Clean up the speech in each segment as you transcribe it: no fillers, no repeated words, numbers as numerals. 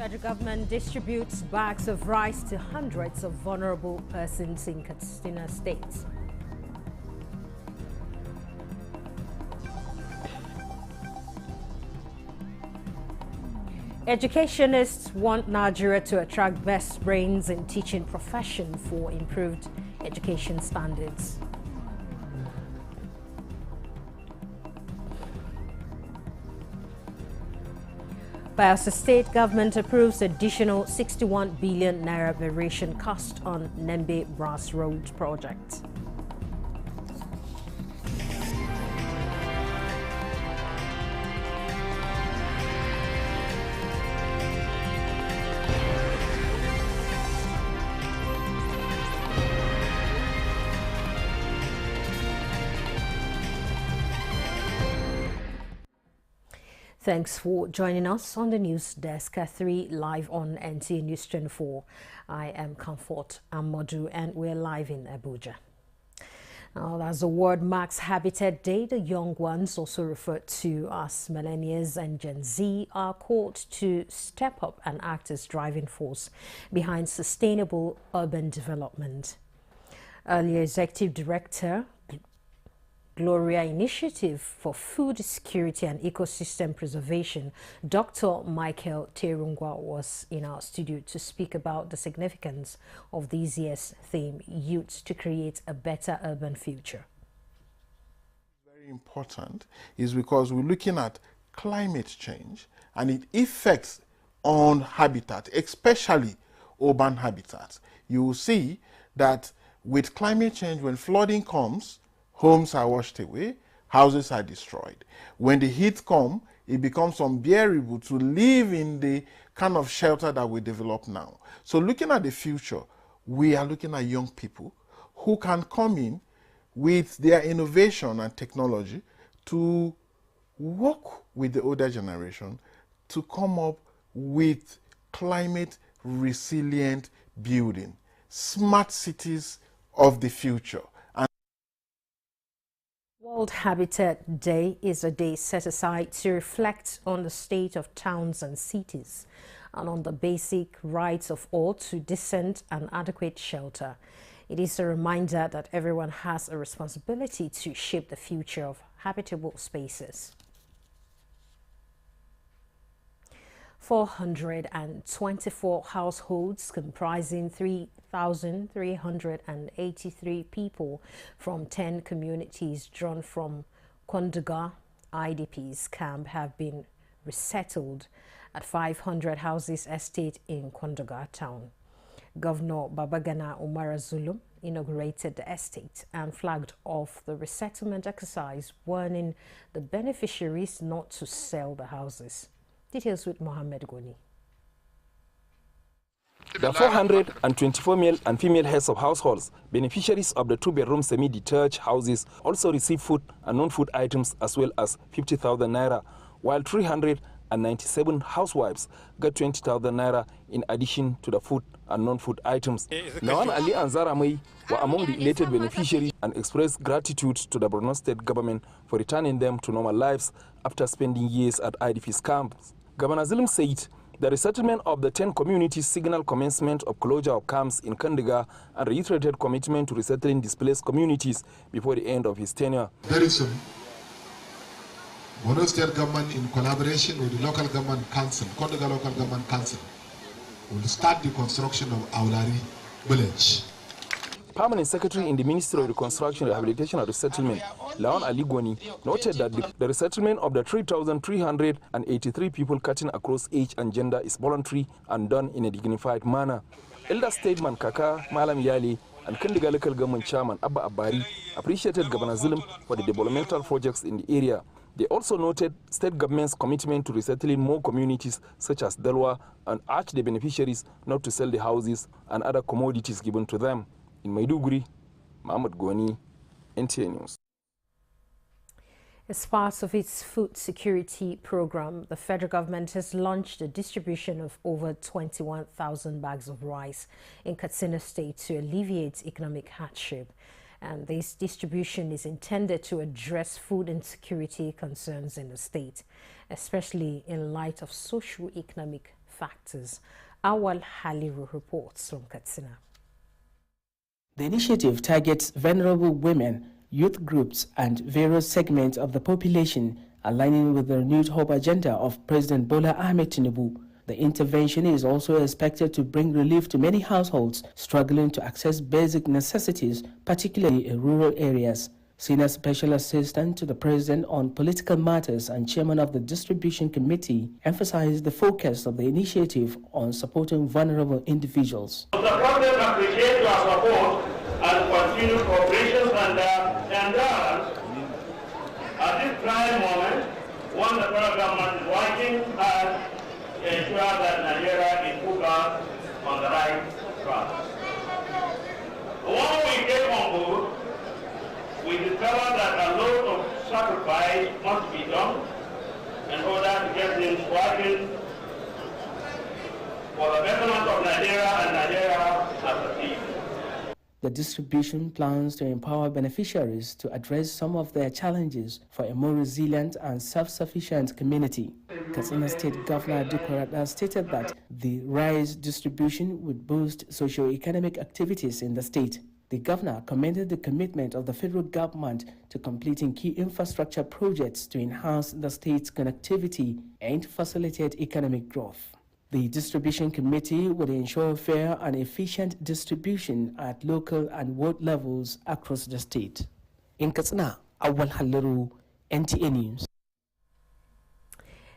Federal government distributes bags of rice to hundreds of vulnerable persons in Katsina State. Educationists want Nigeria to attract best brains in teaching profession for improved education standards. Bayelsa State government approves additional 61 billion naira variation cost on Nembe Brass Road project. Thanks for joining us on the news desk at 3 live on Nta News 24. I am Comfort Amodu and we're live in Abuja. Now, as the world marks Habitat Day, the young ones, also referred to as millennials and Gen Z, are called to step up and act as driving force behind sustainable urban development. Earlier Executive Director Gloria Initiative for Food Security and Ecosystem Preservation, Dr. Michael Terungwa, was in our studio to speak about the significance of this year's theme, Youth to Create a Better Urban Future. Very important is because we're looking at climate change and its effects on habitat, especially urban habitats. You will see that with climate change, when flooding comes, homes are washed away, houses are destroyed. When the heat comes, it becomes unbearable to live in the kind of shelter that we develop now. So looking at the future, we are looking at young people who can come in with their innovation and technology to work with the older generation to come up with climate resilient building, smart cities of the future. World Habitat Day is a day set aside to reflect on the state of towns and cities and on the basic rights of all to decent and adequate shelter. It is a reminder that everyone has a responsibility to shape the future of habitable spaces. 424 households comprising 3,383 people from 10 communities drawn from Konduga IDP's camp have been resettled at 500 houses estate in Konduga town. Governor Babagana Umara Zulum inaugurated the estate and flagged off the resettlement exercise, warning the beneficiaries not to sell the houses. Details with Mohammed Goni. The 424 male and female heads of households, beneficiaries of the two-bedroom semi-detached houses, also receive food and non-food items as well as 50,000 naira, while 397 housewives got 20,000 naira in addition to the food and non-food items. Nawan Ali and Zara May were among the elated beneficiaries and expressed gratitude to the Borno State government for returning them to normal lives after spending years at IDP's camps. Governor Zulum said the resettlement of the 10 communities signaled commencement of closure of camps in Kandiga and reiterated commitment to resettling displaced communities before the end of his tenure. Very soon, Borno State government in collaboration with the local government council, Kandiga local government council, will start the construction of Aulari village. Permanent Secretary in the Ministry of Reconstruction, Rehabilitation and Resettlement, Lawan Ali Gwani, noted that the resettlement of the 3,383 people cutting across age and gender is voluntary and done in a dignified manner. Elder statesman Kaka Malam Yali and Kandiga local government chairman Abba Abari appreciated Governor Zulum for the developmental projects in the area. They also noted state government's commitment to resettling more communities such as Delwa and urged the beneficiaries not to sell the houses and other commodities given to them. In Maiduguri, Mohammed Goni, Nta News. As part of its food security program, the federal government has launched the distribution of over 21,000 bags of rice in Katsina State to alleviate economic hardship. And this distribution is intended to address food insecurity concerns in the state, especially in light of socio-economic factors. Awal Haliru reports from Katsina. The initiative targets vulnerable women, youth groups, and various segments of the population, aligning with the renewed hope agenda of President Bola Ahmed Tinubu. The intervention is also expected to bring relief to many households struggling to access basic necessities, particularly in rural areas. Senior Special Assistant to the President on Political Matters and Chairman of the Distribution Committee emphasized the focus of the initiative on supporting vulnerable individuals. The President appreciates your support and continued cooperation and endurance at this trying moment when the federal government is working hard to ensure that Nigeria is put on the right track. When we came on board, we discovered that a lot of sacrifice must be done in order to get things working for the betterment of Nigeria and Nigeria as a team. The distribution plans to empower beneficiaries to address some of their challenges for a more resilient and self-sufficient community. Katsina State Governor Dukorada stated that the rice distribution would boost socio-economic activities in the state. The governor commended the commitment of the federal government to completing key infrastructure projects to enhance the state's connectivity and facilitate economic growth. The distribution committee will ensure fair and efficient distribution at local and ward levels across the state. In Katsina, Awal Haliru, Nta News.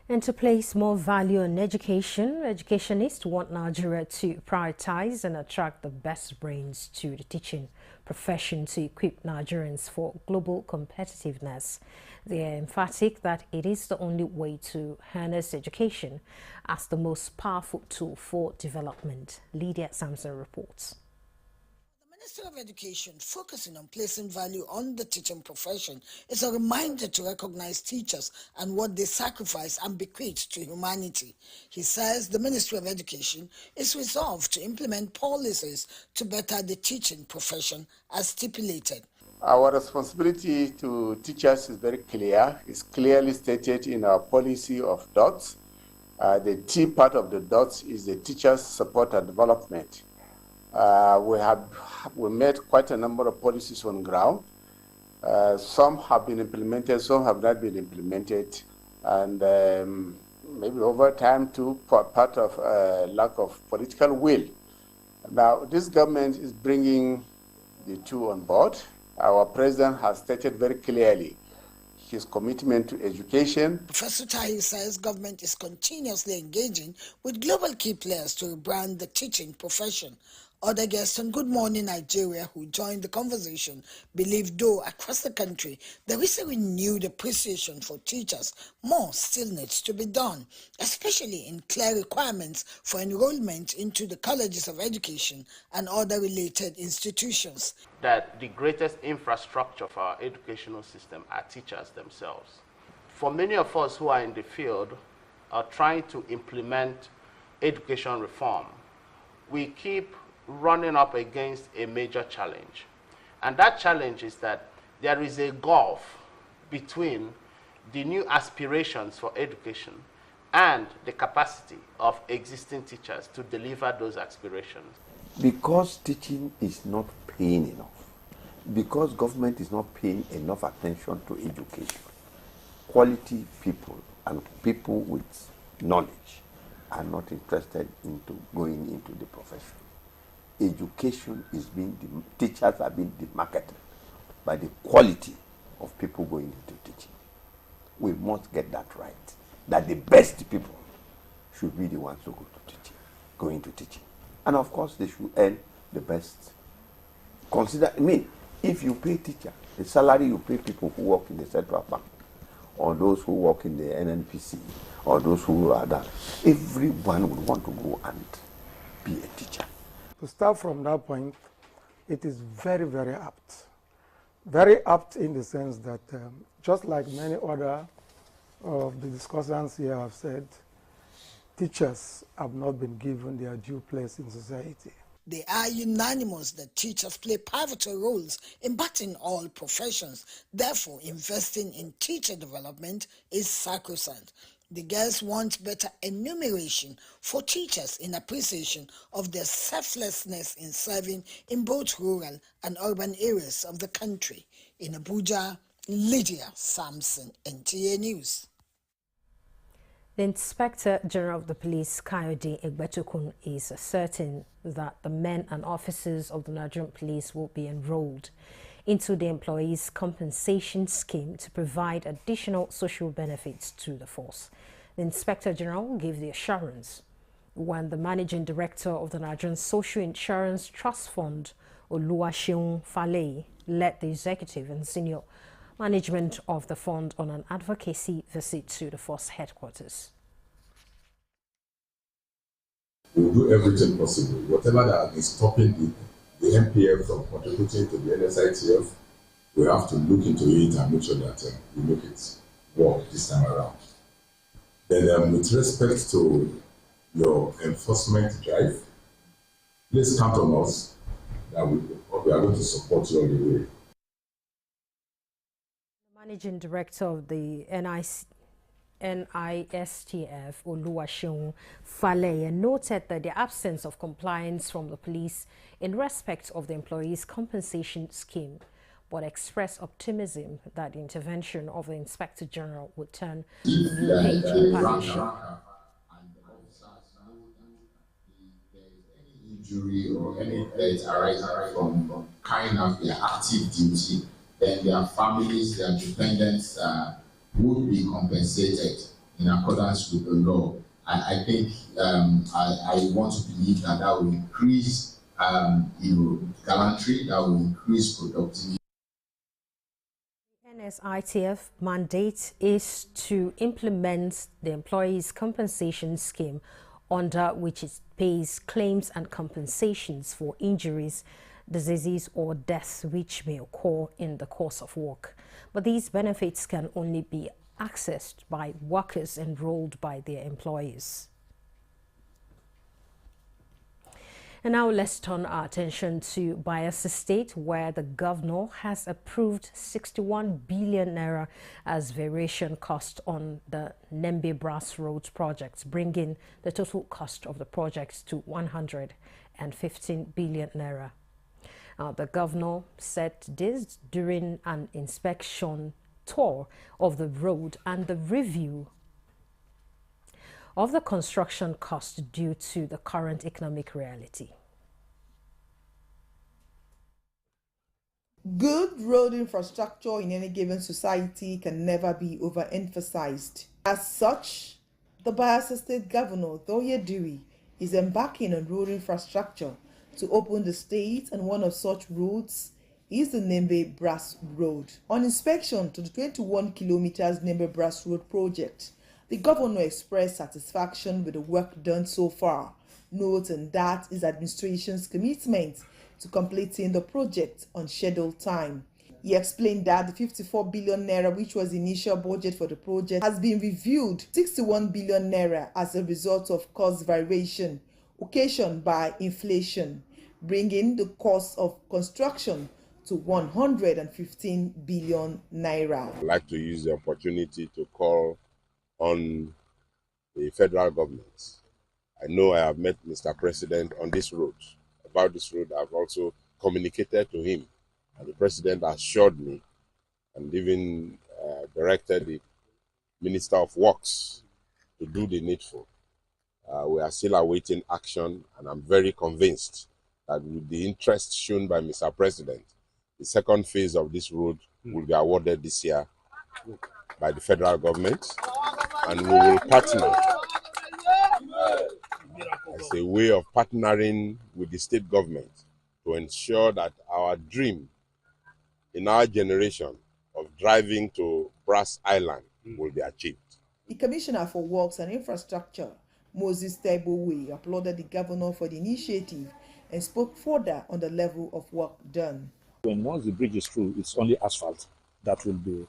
And to place more value on education, educationists want Nigeria to prioritize and attract the best brains to the teaching profession to equip Nigerians for global competitiveness. They are emphatic that it is the only way to harness education as the most powerful tool for development. Lydia Sampson reports. The Ministry of Education, focusing on placing value on the teaching profession, is a reminder to recognize teachers and what they sacrifice and bequeath to humanity. He says the Ministry of Education is resolved to implement policies to better the teaching profession as stipulated. Our responsibility to teachers is very clear. It's clearly stated in our policy of DOTS. The T part of the DOTS is the teachers' support and development. We made quite a number of policies on ground. Some have been implemented, some have not been implemented, and maybe over time too, part of lack of political will. Now, this government is bringing the two on board. Our president has stated very clearly his commitment to education. Professor Tahi says government is continuously engaging with global key players to rebrand the teaching profession. Other guests on Good Morning Nigeria who joined the conversation believe though across the country there is a renewed appreciation for teachers, more still needs to be done, especially in clear requirements for enrollment into the colleges of education and other related institutions. That the greatest infrastructure for our educational system are teachers themselves. For many of us who are in the field are trying to implement education reform, we keep running up against a major challenge. And that challenge is that there is a gulf between the new aspirations for education and the capacity of existing teachers to deliver those aspirations. Because teaching is not paying enough, because government is not paying enough attention to education, quality people and people with knowledge are not interested into going into the profession. Education is teachers are being demarketed by the quality of people going into teaching. We must get that right, that the best people should be the ones who go into teaching. And of course, they should earn the best. If you pay teacher, the salary you pay people who work in the central bank, or those who work in the NNPC, or those who are there, everyone would want to go and be a teacher. To start from that point, it is very, very apt. Very apt in the sense that just like many other of the discussants here have said, teachers have not been given their due place in society. They are unanimous that teachers play pivotal roles in battling all professions. Therefore, investing in teacher development is sacrosanct. The girls want better enumeration for teachers in appreciation of their selflessness in serving in both rural and urban areas of the country. In Abuja, Lydia Sampson, Nta News. The Inspector General of the Police, Kayode Egbetukun, is certain that the men and officers of the Nigerian Police will be enrolled into the Employees' Compensation Scheme to provide additional social benefits to the force. The Inspector General gave the assurance when the Managing Director of the Nigerian Social Insurance Trust Fund, Oluwaseun Faleye, led the executive and senior management of the fund on an advocacy visit to the force headquarters. We will do everything possible. Whatever that is stopping the MPF from contributing to the NSITF, we have to look into it and make sure that we make it work this time around. Then with respect to your enforcement drive, please count on us that we are going to support you all the way. Managing Director of the NISTF, Oluwaseun Faleye, noted that the absence of compliance from the police in respect of the Employees' Compensation Scheme, but expressed optimism that the intervention of the Inspector General would turn the new page in partnership. Injury or any death arising from carrying out their active duty, then their families, their dependents would be compensated in accordance with the law. I think I want to believe that will increase gallantry, that will increase productivity. NSITF mandate is to implement the Employees' Compensation Scheme, under which it pays claims and compensations for injuries, diseases or deaths which may occur in the course of work. But these benefits can only be accessed by workers enrolled by their employers. And now let's turn our attention to Bayelsa State, where the governor has approved 61 billion naira as variation cost on the Nembe Brass Road project, bringing the total cost of the project to 115 billion naira. The governor said this during an inspection tour of the road and the review of the construction cost due to the current economic reality. Good road infrastructure in any given society can never be overemphasized. As such, the Bayelsa State Governor, Thoye Dewey, is embarking on road infrastructure to open the state, and one of such roads is the Nembe Brass Road. On inspection to the 21 kilometers Nembe Brass Road project, the governor expressed satisfaction with the work done so far, noting that his administration's commitment to completing the project on scheduled time. He explained that the 54 billion naira, which was the initial budget for the project, has been reviewed 61 billion naira as a result of cost variation occasioned by inflation, bringing the cost of construction to 115 billion naira. I'd like to use the opportunity to call on the federal government. I know I have met Mr. President on this road. About this road, I've also communicated to him, and the President assured me and even directed the Minister of Works to do the needful. We are still awaiting action, and I'm very convinced that with the interest shown by Mr. President, the second phase of this road will be awarded this year by the federal government, and we will partner as a way of partnering with the state government to ensure that our dream in our generation of driving to Brass Island will be achieved. The Commissioner for Works and Infrastructure, Moses Taibowe, applauded the governor for the initiative and spoke further on the level of work done. Once the bridge is through, it's only asphalt that will be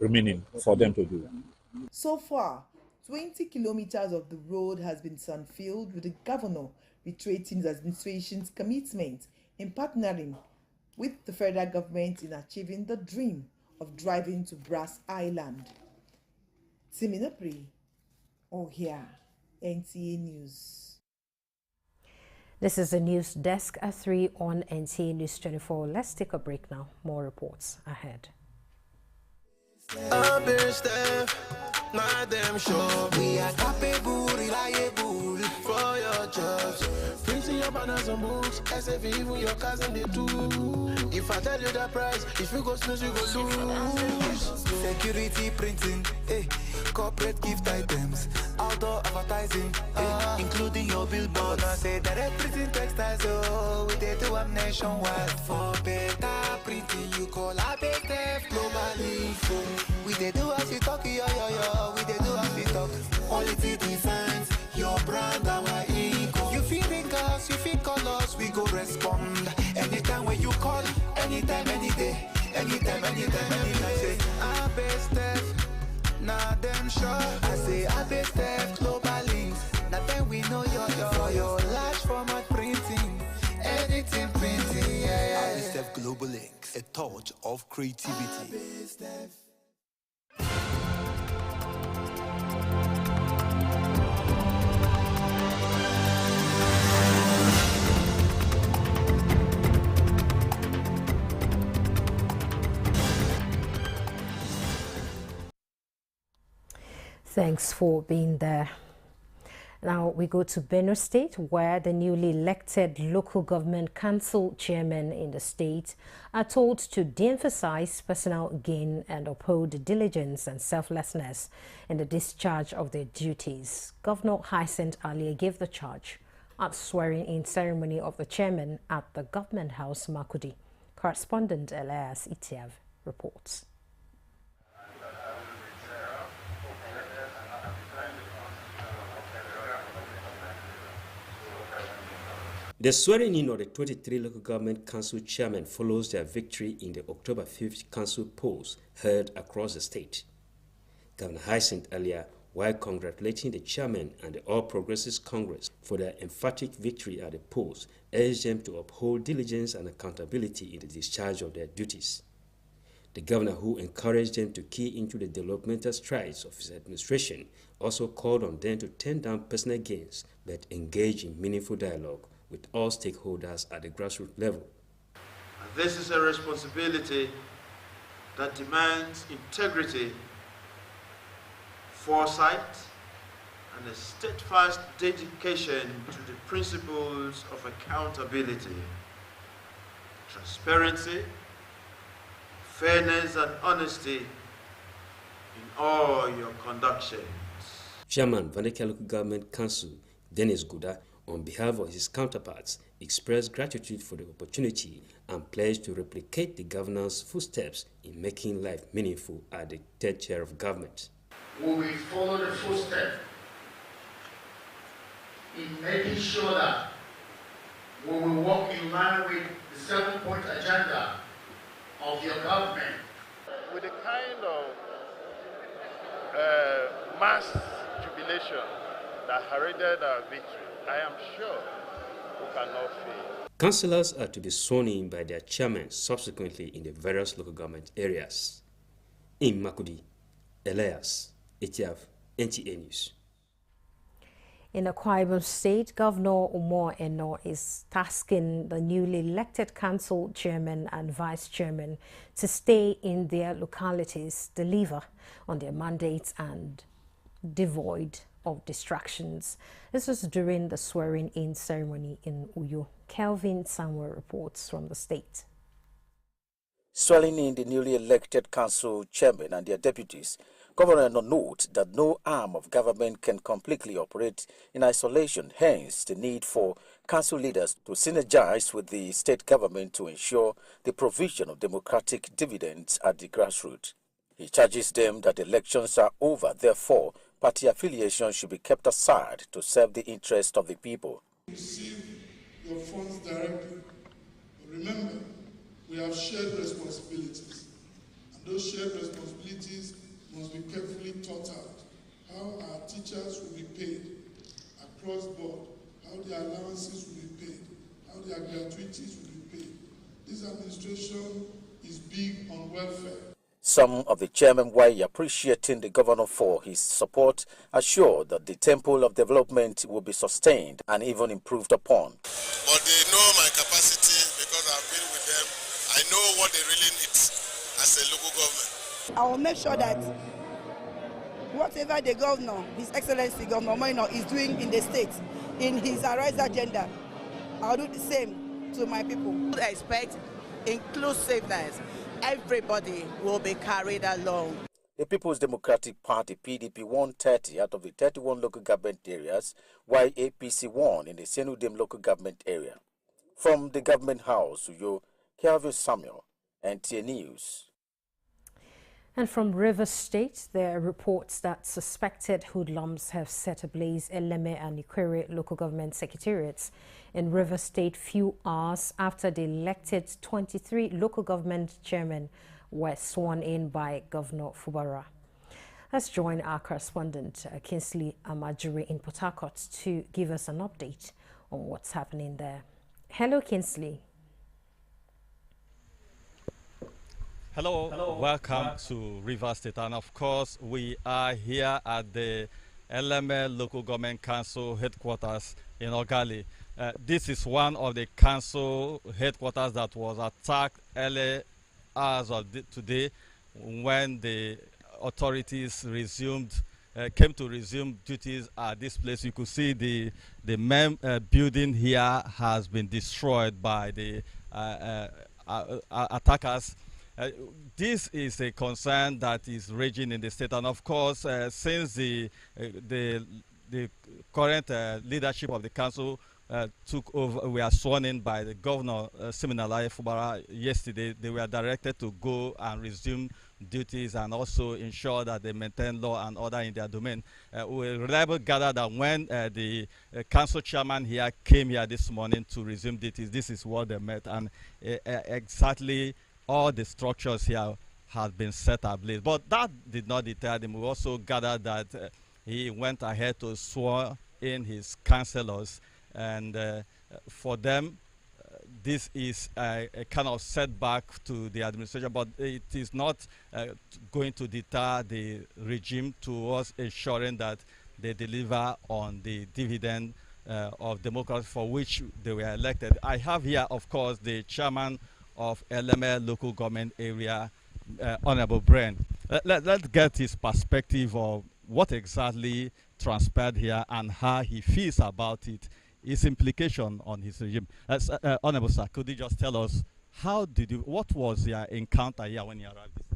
remaining for them to do. So far, 20 kilometers of the road has been sun-filled, with the governor reiterating his administration's commitment in partnering with the federal government in achieving the dream of driving to Brass Island. Timinapri, here, NTA News. This is the news desk at 3 on NTA News 24. Let's take a break now. More reports ahead. Not them sure. We are capable, reliable for your jobs. Printing your banners and books, SF even your cousin they do. If I tell you the price, if you go snooze, you go lose. Security printing, corporate gift items, outdoor advertising, including your billboard. I say direct printing textiles, we they do them nationwide. For better printing, you call our best globally. We they do as you talk, yo. We they do as we talk. Quality designs, your brand, our ego. You feel in gas, you feel colors, we go respond. Anytime when you call, anytime, any day, anytime. Say, our best now them sure. I say, our best global links. Now then we know for your large format printing, anything printing, yeah. Our best global links, a touch of creativity. Thanks for being there. Now we go to Benue State, where the newly elected local government council chairmen in the state are told to de-emphasize personal gain and uphold diligence and selflessness in the discharge of their duties. Governor Hyacinth Alia gave the charge at swearing-in ceremony of the chairman at the Government House, Makurdi. Correspondent Elias Itiav reports. The swearing-in of the 23 local government council chairmen follows their victory in the October 5th council polls held across the state. Governor Hyacinth earlier, while congratulating the chairman and the All Progressives Congress for their emphatic victory at the polls, urged them to uphold diligence and accountability in the discharge of their duties. The governor, who encouraged them to key into the developmental strides of his administration, also called on them to turn down personal gains but engage in meaningful dialogue with all stakeholders at the grassroots level. And this is a responsibility that demands integrity, foresight, and a steadfast dedication to the principles of accountability, transparency, fairness, and honesty in all your conductions. Chairman Vandekia Local Government Council, Dennis Guda, on behalf of his counterparts, expressed gratitude for the opportunity and pledged to replicate the governor's footsteps in making life meaningful at the third chair of government. We will follow the footsteps in making sure that we will work in line with the 7-point agenda of your government. With the kind of mass jubilation that heralded our victory, I am sure we cannot fail. Councillors are to be sworn in by their chairmen subsequently in the various local government areas. In Makurdi, Elias Itiav, NTA News. In Akwa Ibom State, Governor Umar Eno is tasking the newly elected council chairman and vice chairman to stay in their localities, deliver on their mandates and devoid of distractions. This was during the swearing-in ceremony in Uyo. Kelvin Samuel reports from the state. Swearing in the newly elected council chairmen and their deputies, Governor notes that no arm of government can completely operate in isolation, hence the need for council leaders to synergize with the state government to ensure the provision of democratic dividends at the grassroots. He charges them that elections are over, therefore party affiliation should be kept aside to serve the interest of the people. Receive your funds directly. But remember, we have shared responsibilities, and those shared responsibilities must be carefully thought out. How our teachers will be paid across board, how their allowances will be paid, how their gratuities will be paid. This administration is big on welfare. Some of the chairmen, while appreciating the governor for his support, assured that the tempo of development will be sustained and even improved upon. But they know my capacity because I've been with them. I know what they really need as a local government. I will make sure that whatever the governor, His Excellency Governor Minor, is doing in the state, in his Arise agenda, I'll do the same to my people. I expect inclusiveness. Everybody will be carried along. The People's Democratic Party, PDP, won 30 out of the 31 local government areas, while APC won in the Senudem local government area. From the government house, Uyo, Kelvin Samuel, Nta News. And from Rivers State, there are reports that suspected hoodlums have set ablaze Eleme and Ikwere local government secretariats in Rivers State few hours after the elected 23 local government chairmen were sworn in by Governor Fubara. Let's join our correspondent Kingsley Amajuri in Port Harcourt to give us an update on what's happening there. Hello, Kingsley. Hello, welcome to Rivers State, and of course we are here at the Eleme Local Government Council headquarters in Ogali. This is one of the council headquarters that was attacked early hours of today when the authorities came to resume duties at this place. You could see the main building here has been destroyed by the attackers. This is a concern that is raging in the state, and of course, since the current leadership of the council took over, we are sworn in by the governor Siminalayi Fubara yesterday. They were directed to go and resume duties and also ensure that they maintain law and order in their domain. We reliably gather that when the council chairman here came here this morning to resume duties, this is what they met, and exactly all the structures here have been set ablaze. But that did not deter them. We also gathered that he went ahead to swear in his councillors, and for them, this is a kind of setback to the administration, but it is not going to deter the regime towards ensuring that they deliver on the dividend of democracy for which they were elected. I have here, of course, the chairman of Eleme local government area, Honorable Brent. Let's get his perspective of what exactly transpired here and how he feels about it, its implication on his regime. Honorable Sir, could you just tell us what was your encounter here when you arrived this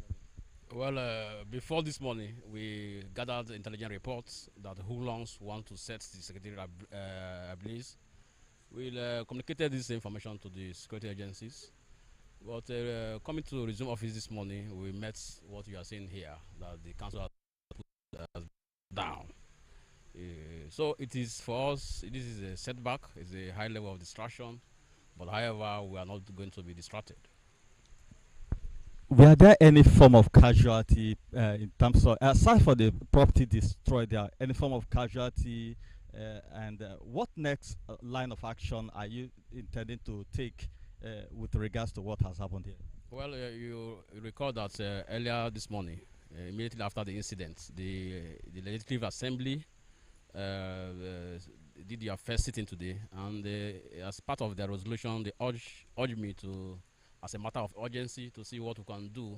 morning? Well, before this morning, we gathered intelligence reports that hoodlums want to set the secretariat ablaze. We communicated this information to the security agencies. But coming to resume office this morning, we met what you are seeing here, that the council has put down. So it is for us, this is a setback, it's a high level of distraction, but however, we are not going to be distracted. Were there any form of casualty in terms of, aside from the property destroyed, there any form of casualty, and what next line of action are you intending to take with regards to what has happened here? Well, you recall that earlier this morning, immediately after the incident, the Legislative Assembly did their first sitting today, and as part of their resolution, they urged me to, as a matter of urgency, to see what we can do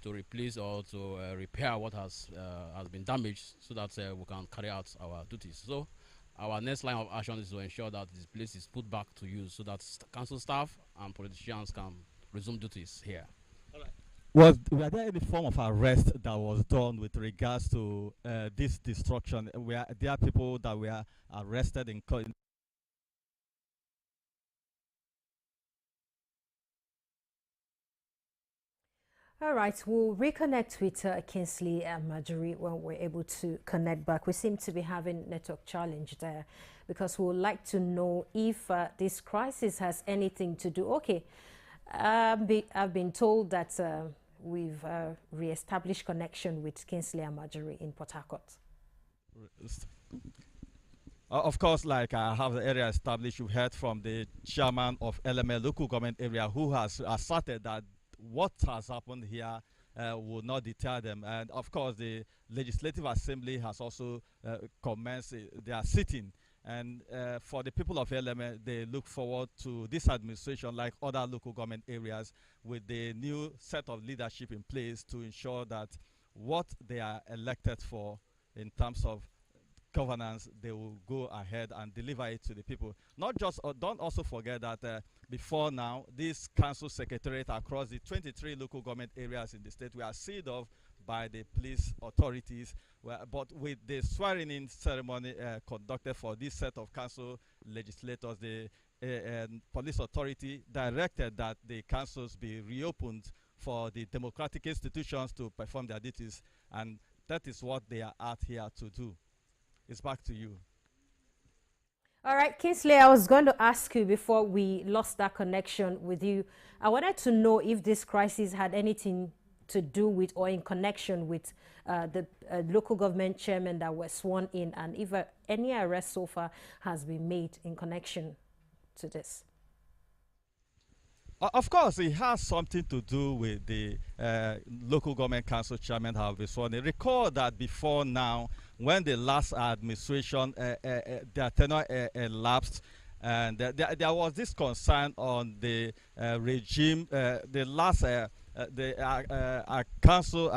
to replace or to repair what has been damaged, so that we can carry out our duties. So our next line of action is to ensure that this place is put back to use so that council staff and politicians can resume duties here. Were there any form of arrest that was done with regards to this destruction? Were there people that were arrested in court? All right, we'll reconnect with Kingsley and Marjorie when we're able to connect back. We seem to be having network challenge there because we would like to know if this crisis has anything to do. Okay, I've been told that we've re-established connection with Kingsley and Marjorie in Port Harcourt. Of course, like I have the area established, you heard from the chairman of Eleme local government area who has asserted that what has happened here will not deter them. And of course, the Legislative Assembly has also commenced their sitting. And for the people of LMA, they look forward to this administration, like other local government areas, with the new set of leadership in place to ensure that what they are elected for in terms of governance, they will go ahead and deliver it to the people. Not just, don't also forget that before now, this council secretariat across the 23 local government areas in the state were sealed off by the police authorities, but with the swearing-in ceremony conducted for this set of council legislators, the police authority directed that the councils be reopened for the democratic institutions to perform their duties, and that is what they are out here to do. It's back to you. All right, Kingsley, I was going to ask you before we lost that connection with you. I wanted to know if this crisis had anything to do with or in connection with the local government chairmen that were sworn in, and if any arrest so far has been made in connection to this. Of course, it has something to do with the local government council chairman have been sworn in. Recall that before now, when the last administration, their tenure elapsed, and there was this concern on the regime, the last council,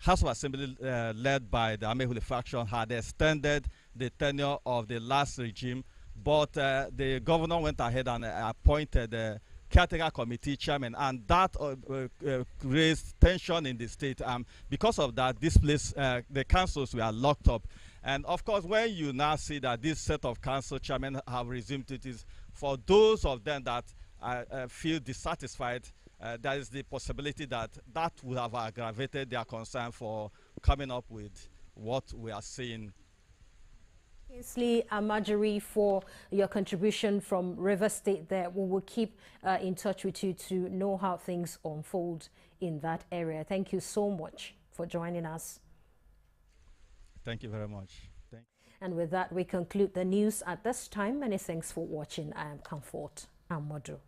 House of Assembly led by the Amehule faction had extended the tenure of the last regime, but the governor went ahead and appointed caretaker committee chairman, and that raised tension in the state. Because of that, this place, the councils were locked up. And of course, when you now see that this set of council chairmen have resumed duties, for those of them that feel dissatisfied, there is the possibility that that would have aggravated their concern for coming up with what we are seeing. Kingsley Amajiri, for your contribution from River State there. We will keep in touch with you to know how things unfold in that area. Thank you so much for joining us. Thank you very much. And with that, we conclude the news at this time. Many thanks for watching. I am Comfort Amodu.